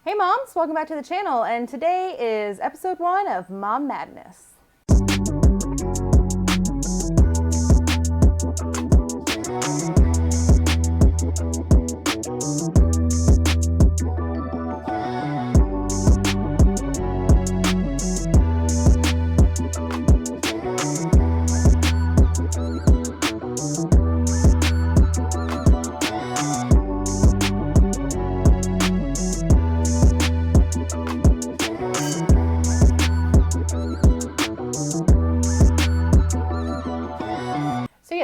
Hey moms, welcome back to the channel, and today is episode 1 of Mom Madness.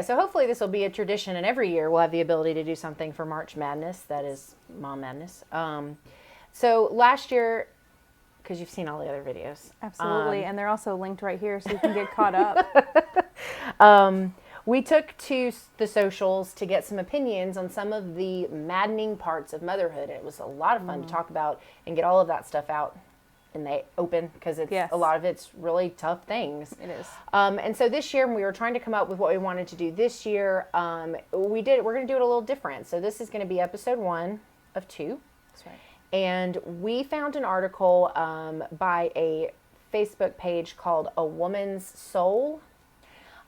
So hopefully this will be a tradition, and every year we'll have the ability to do something for March Madness, that is Mom Madness. So last year, because you've seen all the other videos. Absolutely, and they're also linked right here so you can get caught up. We took to the socials to get some opinions on some of the maddening parts of motherhood. It was a lot of fun to talk about and get all of that stuff out in the open, because it's a lot of it's really tough things. It is. And so this year, when we were trying to come up with what we wanted to do this year, we're going to do it a little different. So this is going to be episode 1 of 2. That's right. And we found an article by a Facebook page called A Woman's Soul.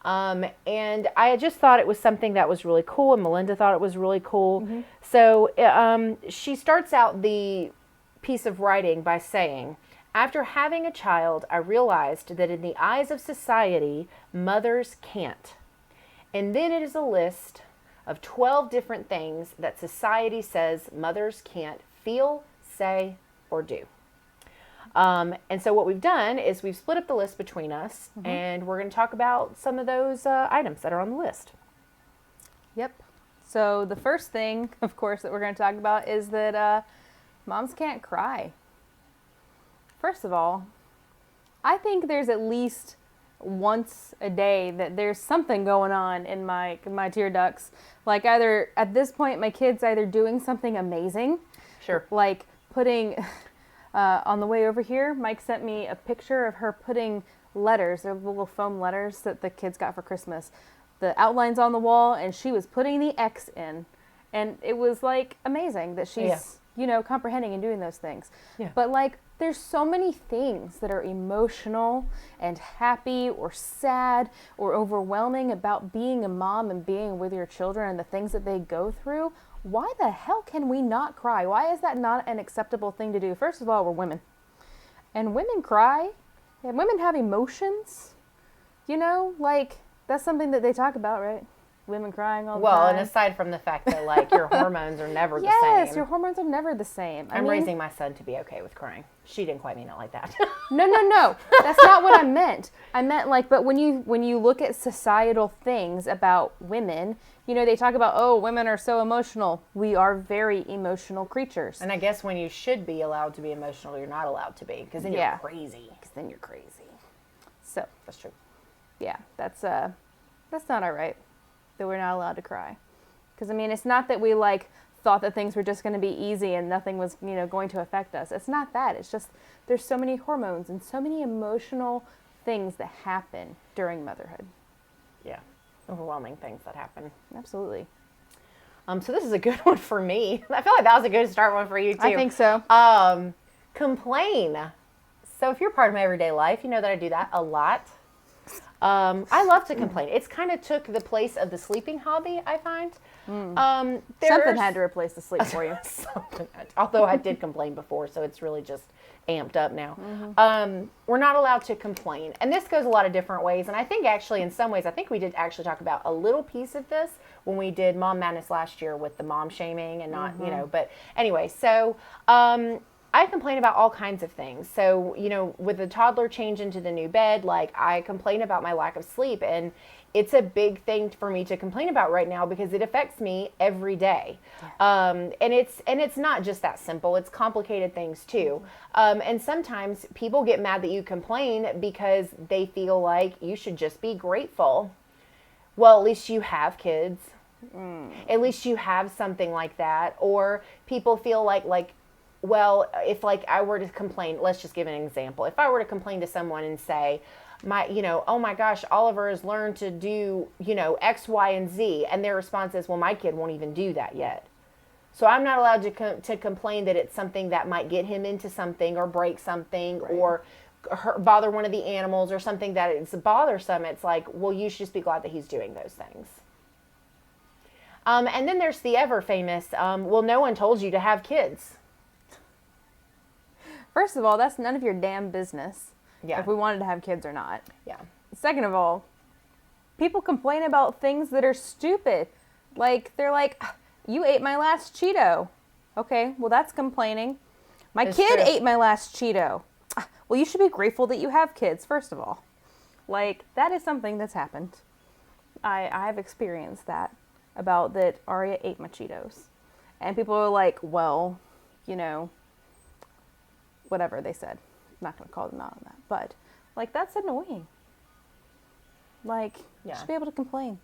And I just thought it was something that was really cool, and Melinda thought it was really cool. Mm-hmm. So she starts out the piece of writing by saying, "After having a child, I realized that in the eyes of society, mothers can't." And then it is a list of 12 different things that society says mothers can't feel, say, or do. And so what we've done is we've split up the list between us, and we're going to talk about some of those items that are on the list. Yep. So the first thing, of course, that we're going to talk about is that moms can't cry. First of all, I think there's at least once a day that there's something going on in my tear ducts. Like, either at this point, my kid's either doing something amazing. Sure. Like putting, on the way over here, Mike sent me a picture of her putting letters, they're little foam letters that the kids got for Christmas. The outline's on the wall, and she was putting the X in. And it was, like, amazing that she's, comprehending and doing those things. Yeah. But, like, there's so many things that are emotional and happy or sad or overwhelming about being a mom and being with your children and the things that they go through. Why the hell can we not cry? Why is that not an acceptable thing to do? First of all, we're women. And women cry. And women have emotions. That's something that they talk about, right? Women crying all the time. Well, and aside from the fact that, like, your hormones are never the same. Yes, your hormones are never the same. I'm raising my son to be okay with crying. She didn't quite mean it like that. No. That's not what I meant. I meant, but when you look at societal things about women, they talk about, oh, women are so emotional. We are very emotional creatures. And I guess when you should be allowed to be emotional, you're not allowed to be, because then you're crazy. Because then you're crazy. So that's true. Yeah, that's not all right. That we're not allowed to cry. Because, it's not that we, thought that things were just going to be easy and nothing was, going to affect us. It's not that. It's just there's so many hormones and so many emotional things that happen during motherhood. Yeah. Overwhelming things that happen. Absolutely. So this is a good one for me. I feel like that was a good start one for you, too. I think so. Complain. So if you're part of my everyday life, you know that I do that a lot. I love to complain. It's kind of took the place of the sleeping hobby, I find. Something had to replace the sleep for you. Although I did complain before, so it's really just amped up now. Mm-hmm. We're not allowed to complain. And this goes a lot of different ways. And I think actually in some ways, I think we did actually talk about a little piece of this when we did Mom Madness last year with the mom shaming and not, but anyway, so I complain about all kinds of things. So, with the toddler change into the new bed, I complain about my lack of sleep, and it's a big thing for me to complain about right now because it affects me every day. Yeah. And it's not just that simple. It's complicated things too. And sometimes people get mad that you complain because they feel like you should just be grateful. Well, at least you have kids. At least you have something like that. Or people feel like, well, if I were to complain, let's just give an example. If I were to complain to someone and say, oh my gosh, Oliver has learned to do, X, Y, and Z. And their response is, well, my kid won't even do that yet. So I'm not allowed to complain that it's something that might get him into something or break something or bother one of the animals or something that is bothersome. It's like, well, you should just be glad that he's doing those things. And then there's the ever famous, well, no one told you to have kids. First of all, that's none of your damn business. Yeah. If we wanted to have kids or not. Yeah. Second of all, people complain about things that are stupid. Like, they're like, you ate my last Cheeto. Okay, well, that's complaining. My kid ate my last Cheeto. Well, you should be grateful that you have kids, first of all. Like, that is something that's happened. I've experienced that, about that Aria ate my Cheetos. And people are like, well, you know, whatever they said. I'm not going to call them out on that. But, like, that's annoying. Like, you should be able to complain.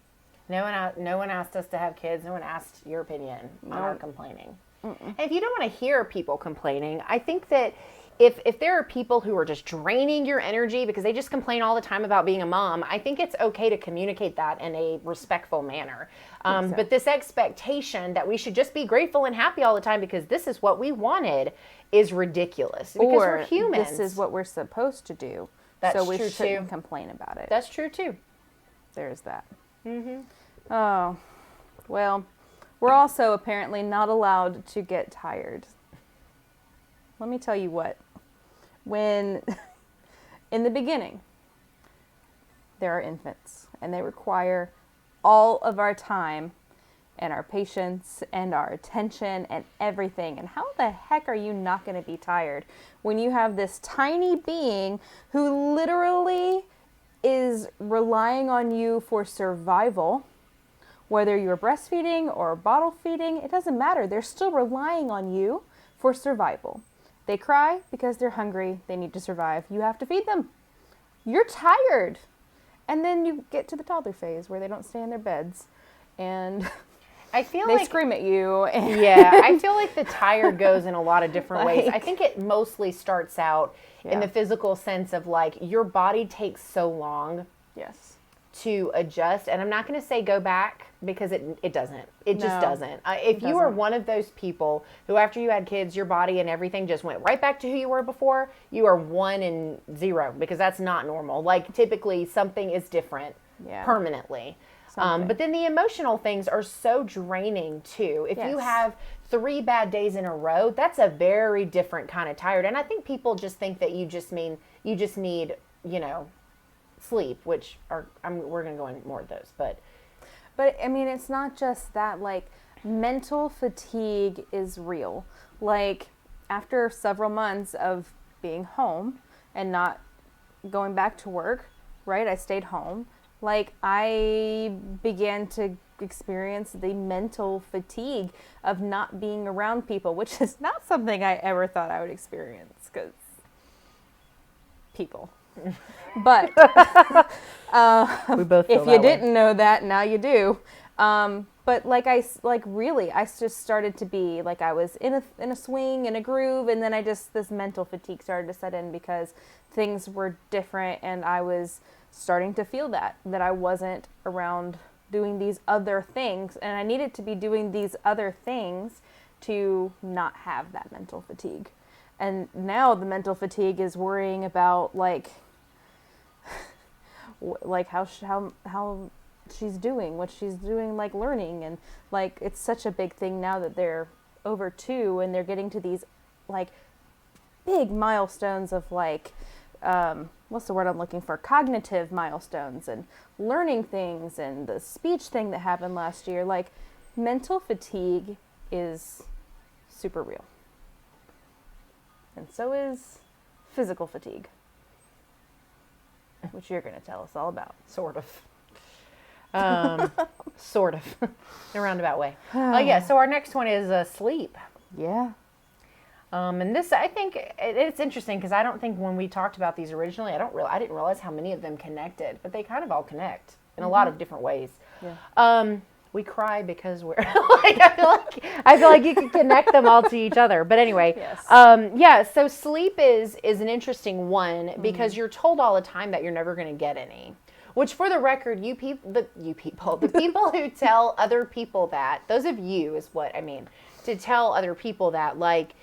No one asked us to have kids. No one asked your opinion on our complaining. And if you don't want to hear people complaining, I think that if there are people who are just draining your energy because they just complain all the time about being a mom, I think it's okay to communicate that in a respectful manner. But this expectation that we should just be grateful and happy all the time because this is what we wanted is ridiculous. Because we're humans. This is what we're supposed to do. That's so we true shouldn't too. complain about it. That's true too. There's that. Oh, well, we're also apparently not allowed to get tired. Let me tell you what. When, in the beginning, there are infants, and they require all of our time and our patience and our attention and everything. And how the heck are you not going to be tired when you have this tiny being who literally is relying on you for survival? Whether you're breastfeeding or bottle feeding, it doesn't matter. They're still relying on you for survival. They cry because they're hungry. They need to survive. You have to feed them. You're tired. And then you get to the toddler phase where they don't stay in their beds and I feel they like scream at you. Yeah, I feel like the tired goes in a lot of different ways. I think it mostly starts out in the physical sense of like your body takes so long to adjust. And I'm not going to say go back because it doesn't. It just doesn't. If you are one of those people who after you had kids, your body and everything just went right back to who you were before, you are 1 and 0 because that's not normal. Like typically something is different permanently. But then the emotional things are so draining too. If you have 3 bad days in a row, that's a very different kind of tired. And I think people just think that you just need, you know, sleep, which are, we're going to go into more of those. But I mean, it's not just that, like, mental fatigue is real. Like, after several months of being home and not going back to work, right? I stayed home. Like, I began to experience the mental fatigue of not being around people, which is not something I ever thought I would experience, because people. But we both feel if you didn't know that, now you do. But like I just started to be like I was in a swing, in a groove, and then this mental fatigue started to set in because things were different, and I was starting to feel that I wasn't around doing these other things, and I needed to be doing these other things to not have that mental fatigue. And now the mental fatigue is worrying about like how she's doing, what she's doing, like learning, and like it's such a big thing now that they're over 2 and they're getting to these like big milestones of like what's the word I'm looking for? Cognitive milestones and learning things, and the speech thing that happened last year. Like mental fatigue is super real. And so is physical fatigue, which you're going to tell us all about. Sort of. Sort of. In a roundabout way. Yeah, so our next one is sleep. Yeah. And this, I think, it's interesting because I don't think when we talked about these originally, I didn't realize how many of them connected, but they kind of all connect in a lot of different ways. Yeah. We cry because we're like, I feel like you can connect them all to each other. But anyway, so sleep is an interesting one because you're told all the time that you're never going to get any. Which, for the record, the people who tell other people that, those of you is what I mean, to tell other people that, like,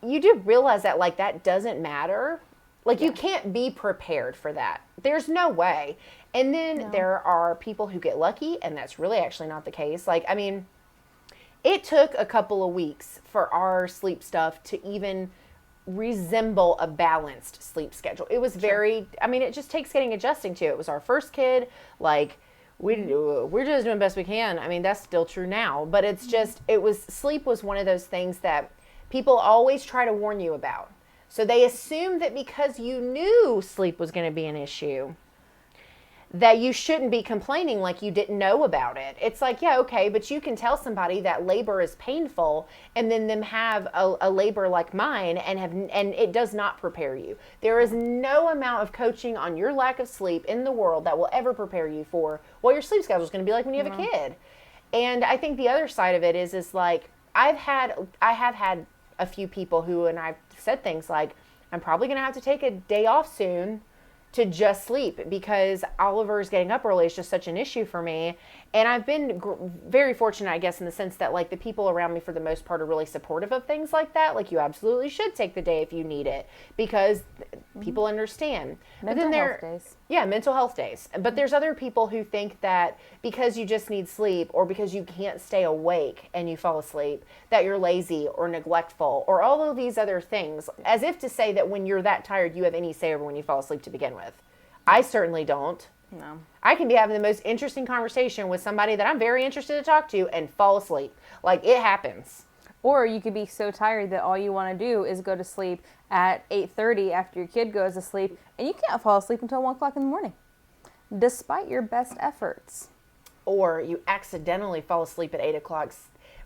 you do realize that, like, that doesn't matter. Like, you can't be prepared for that. There's no way. And then there are people who get lucky, and that's really actually not the case. Like, I mean, it took a couple of weeks for our sleep stuff to even resemble a balanced sleep schedule. It was very, I mean, it just takes getting adjusting to. It was our first kid. Like, we're just doing the best we can. I mean, that's still true now. But it's just, sleep was one of those things that people always try to warn you about. So they assume that because you knew sleep was going to be an issue, that you shouldn't be complaining like you didn't know about it. It's like, yeah, okay, but you can tell somebody that labor is painful and then them have a labor like mine and it does not prepare you. There is no amount of coaching on your lack of sleep in the world that will ever prepare you for what your sleep schedule is going to be like when you have a kid. And I think the other side of it is like, I have had a few people who, and I've said things like, I'm probably going to have to take a day off soon to just sleep because Oliver's getting up early is just such an issue for me. And I've been very fortunate, I guess, in the sense that, like, the people around me for the most part are really supportive of things like that. Like, you absolutely should take the day if you need it because people understand. Mental health days. Yeah, mental health days. But there's other people who think that because you just need sleep or because you can't stay awake and you fall asleep, that you're lazy or neglectful or all of these other things, as if to say that when you're that tired, you have any say over when you fall asleep to begin with. I certainly don't. No. I can be having the most interesting conversation with somebody that I'm very interested to talk to and fall asleep. Like, it happens. Or you could be so tired that all you want to do is go to sleep at 8:30 after your kid goes to sleep, and you can't fall asleep until 1 o'clock in the morning, despite your best efforts. Or you accidentally fall asleep at 8 o'clock,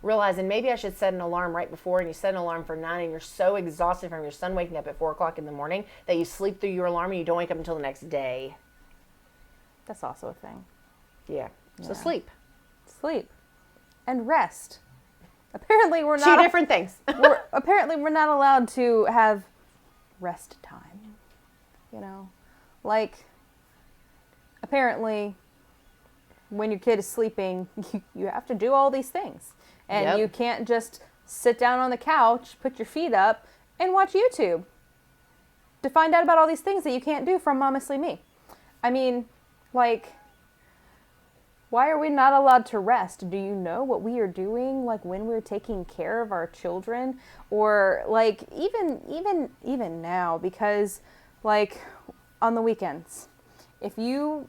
realizing maybe I should set an alarm right before, and you set an alarm for 9, and you're so exhausted from your son waking up at 4 o'clock in the morning that you sleep through your alarm and you don't wake up until the next day. That's also a thing. Yeah. So sleep. Sleep. And rest. Apparently we're not... Two different things. Apparently we're not allowed to have rest time. You know? Like, apparently when your kid is sleeping, you have to do all these things. And you can't just sit down on the couch, put your feet up, and watch YouTube to find out about all these things that you can't do from Momestly Me. I mean... Like, why are we not allowed to rest? Do you know what we are doing, like, when we're taking care of our children? Or, like, even now, because, like, on the weekends, if you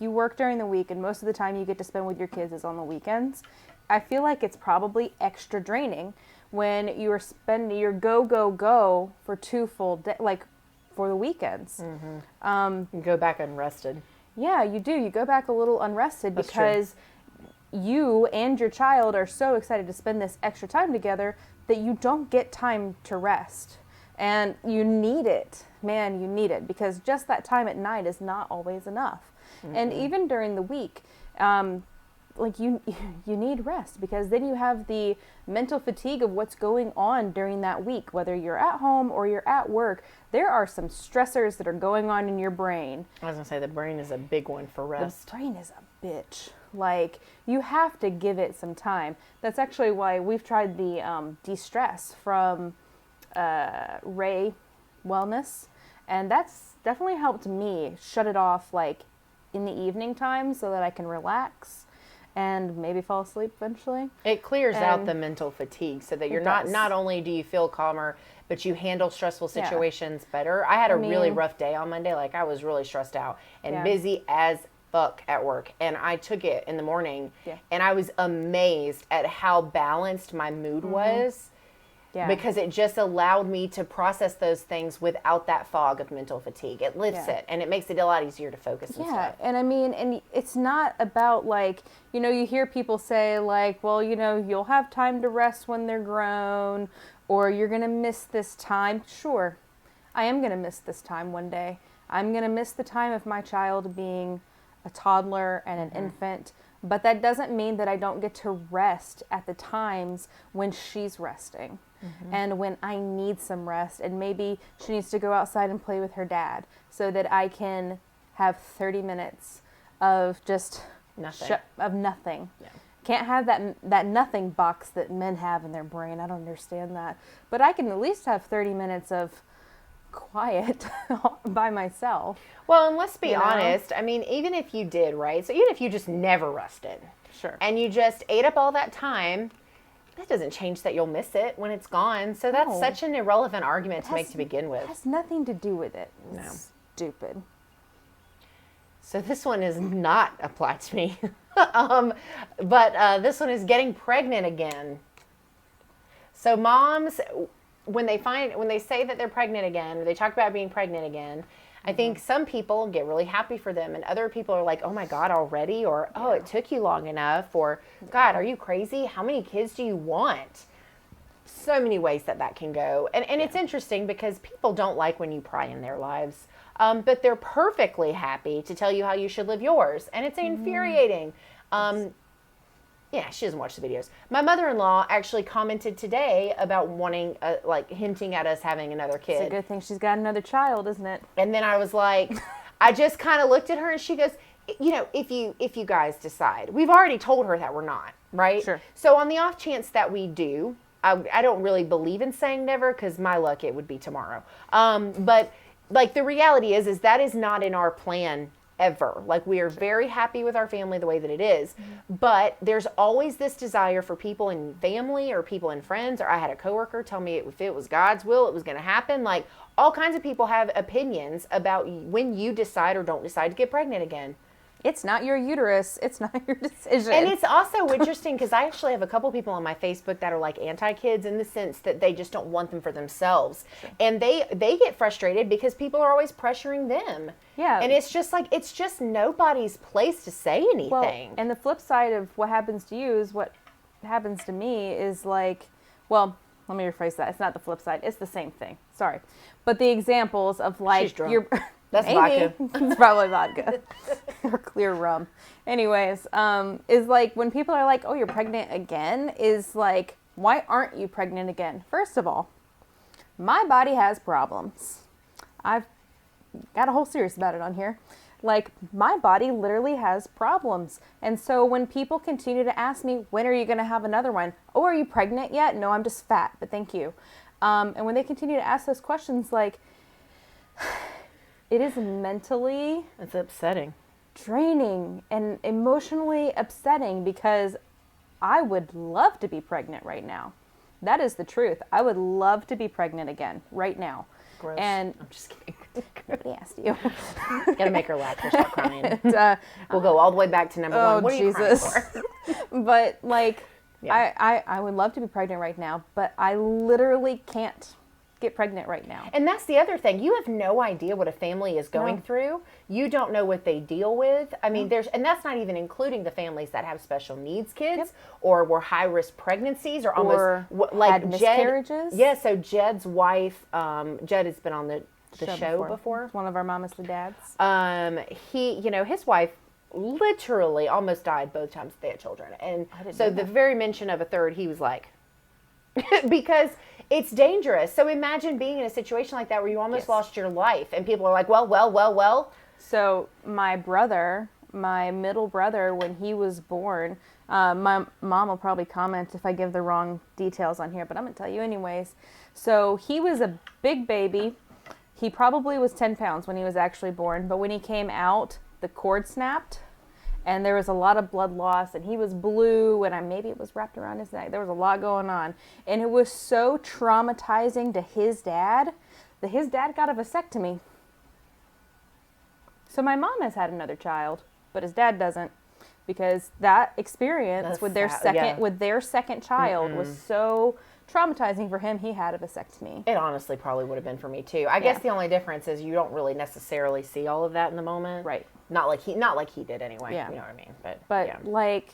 work during the week and most of the time you get to spend with your kids is on the weekends, I feel like it's probably extra draining when you are spending your go for 2 full days, like, for the weekends. You go back unrested. Yeah, you do. You go back a little unrested because you and your child are so excited to spend this extra time together that you don't get time to rest. And you need it. Man, you need it because just that time at night is not always enough. And even during the week, like you need rest because then you have the mental fatigue of what's going on during that week, whether you're at home or you're at work. There are some stressors that are going on in your brain. I was going to say the brain is a big one for rest. The brain is a bitch. Like, you have to give it some time. That's actually why we've tried the de-stress from Ray Wellness, and that's definitely helped me shut it off, like, in the evening time so that I can relax and maybe fall asleep eventually. It clears out the mental fatigue so that you're not only do you feel calmer, but you handle stressful situations better. I had a really rough day on Monday. Like, I was really stressed out and busy as fuck at work. And I took it in the morning and I was amazed at how balanced my mood was. Yeah. Because it just allowed me to process those things without that fog of mental fatigue. It lifts it, and it makes it a lot easier to focus and stuff. And I mean, and it's not about, like, you know, you hear people say, like, well, you know, you'll have time to rest when they're grown, or you're going to miss this time. Sure, I am going to miss this time one day. I'm going to miss the time of my child being a toddler and an infant, but that doesn't mean that I don't get to rest at the times when she's resting. And when I need some rest, and maybe she needs to go outside and play with her dad so that I can have 30 minutes of just nothing. nothing. Can't have that nothing box that men have in their brain. I don't understand that. But I can at least have 30 minutes of quiet by myself. Well, and let's be You know? honest. I mean, even if you did, right? So even if you just never rested, Sure. and you just ate up all that time, that doesn't change that you'll miss it when it's gone. So that's No. such an irrelevant argument to make to begin with. It has nothing to do with it. No. Stupid. So this one is not applied to me. But this one is getting pregnant again. So moms, when they say that they're pregnant again, or they talk about being pregnant again, I think some people get really happy for them, and other people are like, oh my God, already? Or, oh, it took you long enough. Or, God, are you crazy? How many kids do you want? So many ways that can go. And it's interesting because people don't like when you pry in their lives. But they're perfectly happy to tell you how you should live yours. And it's infuriating. Yeah, she doesn't watch the videos. My mother-in-law actually commented today about wanting, hinting at us having another kid. It's a good thing she's got another child, isn't it? And then I was like, I just kind of looked at her and she goes, you know, if you guys decide, we've already told her that we're not, right? Sure. So on the off chance that we do, I don't really believe in saying never because my luck, it would be tomorrow. But like the reality is that is not in our plan ever. Like we are very happy with our family the way that it is, but there's always this desire for people in family or people in friends, or I had a coworker tell me if it was God's will, it was going to happen. Like all kinds of people have opinions about when you decide or don't decide to get pregnant again. It's not your uterus. It's not your decision. And it's also interesting because I actually have a couple people on my Facebook that are like anti-kids in the sense that they just don't want them for themselves. Sure. And they get frustrated because people are always pressuring them. Yeah. And it's just nobody's place to say anything. Well, and the flip side of what happens to you is what happens to me is like, well, let me rephrase that. It's not the flip side. It's the same thing. Sorry. But the examples of like She's drunk. That's maybe. vodka. It's probably vodka or clear rum. Anyways, is like when people are like, oh, you're pregnant again, is like, why aren't you pregnant again? First of all, my body has problems. I've got a whole series about it on here. Like my body literally has problems. And so when people continue to ask me, when are you going to have another one? Oh, are you pregnant yet? No, I'm just fat, but thank you. And when they continue to ask those questions, like, it is mentally It's upsetting. draining and emotionally upsetting because I would love to be pregnant right now. That is the truth. I would love to be pregnant again right now. Gross. And I'm just kidding. nobody asked you. Gotta make her laugh and start crying. And, We'll go all the way back to number one. What are you crying for? But like, Yeah. I would love to be pregnant right now, but I literally can't get pregnant right now. And that's the other thing. You have no idea what a family is going through. You don't know what they deal with. I mean, and that's not even including the families that have special needs kids or were high risk pregnancies or almost like had miscarriages. Yeah. So Jed's wife, Jed has been on the show before. It's one of our Momestly dads. His wife literally almost died both times they had children. And so the very mention of a third, he was like, because it's dangerous. So imagine being in a situation like that where you almost lost your life and people are like, well. So my middle brother, when he was born, my mom will probably comment if I give the wrong details on here, but I'm going to tell you anyways. So he was a big baby. He probably was 10 pounds when he was actually born, but when he came out, the cord snapped. And there was a lot of blood loss, and he was blue, and maybe it was wrapped around his neck. There was a lot going on. And it was so traumatizing to his dad that his dad got a vasectomy. So my mom has had another child, but his dad doesn't, because that experience with their second child was so traumatizing for him. He had a vasectomy. It honestly probably would have been for me too. I guess the only difference is you don't really necessarily see all of that in the moment. Right. Not like he did anyway. Yeah. You know what I mean? But like,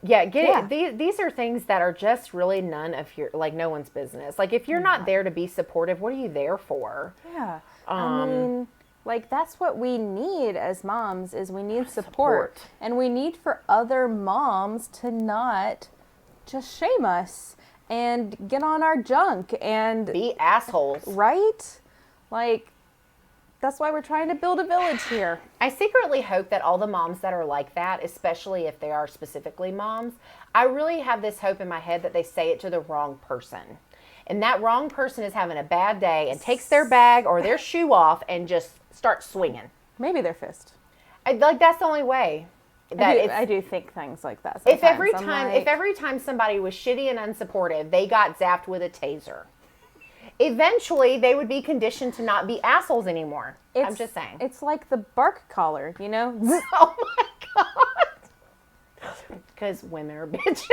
these are things that are just really no one's business. Like if you're not there to be supportive, what are you there for? Yeah. I mean, like that's what we need as moms is we need support. And we need for other moms to not just shame us and get on our junk and be assholes. Right? Like That's why we're trying to build a village here. I secretly hope that all the moms that are like that, especially if they are specifically moms, I really have this hope in my head that they say it to the wrong person. And that wrong person is having a bad day and takes their bag or their shoe off and just starts swinging. Maybe their fist. That's the only way. I do think things like that. If every time somebody was shitty and unsupportive, they got zapped with a taser, eventually they would be conditioned to not be assholes anymore. I'm just saying. It's like the bark collar, you know? Oh my God. Because women are bitches.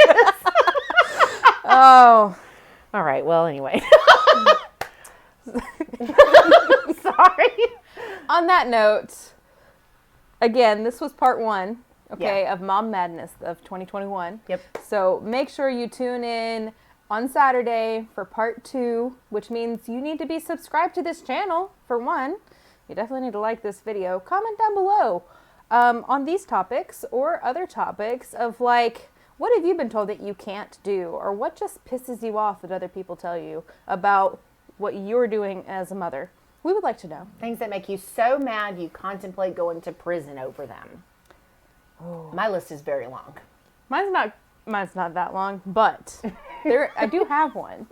Oh. All right. Well, anyway. Sorry. On that note, again, this was part 1, okay, of Mom Madness of 2021. Yep. So make sure you tune in on Saturday for part 2, which means you need to be subscribed to this channel, for one. You definitely need to like this video. Comment down below on these topics or other topics of like, what have you been told that you can't do? Or what just pisses you off that other people tell you about what you're doing as a mother? We would like to know. Things that make you so mad you contemplate going to prison over them. Oh. My list is very long. Mine's not that long, but I do have one.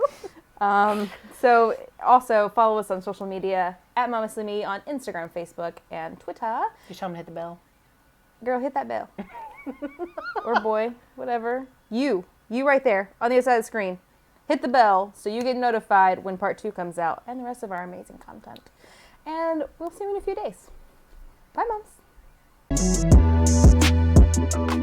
So also follow us on social media at Momestly Me on Instagram, Facebook, and Twitter. You tell them to hit the bell. Girl, hit that bell. Or boy, whatever. You right there on the other side of the screen. Hit the bell so you get notified when part 2 comes out and the rest of our amazing content. And we'll see you in a few days. Bye, moms.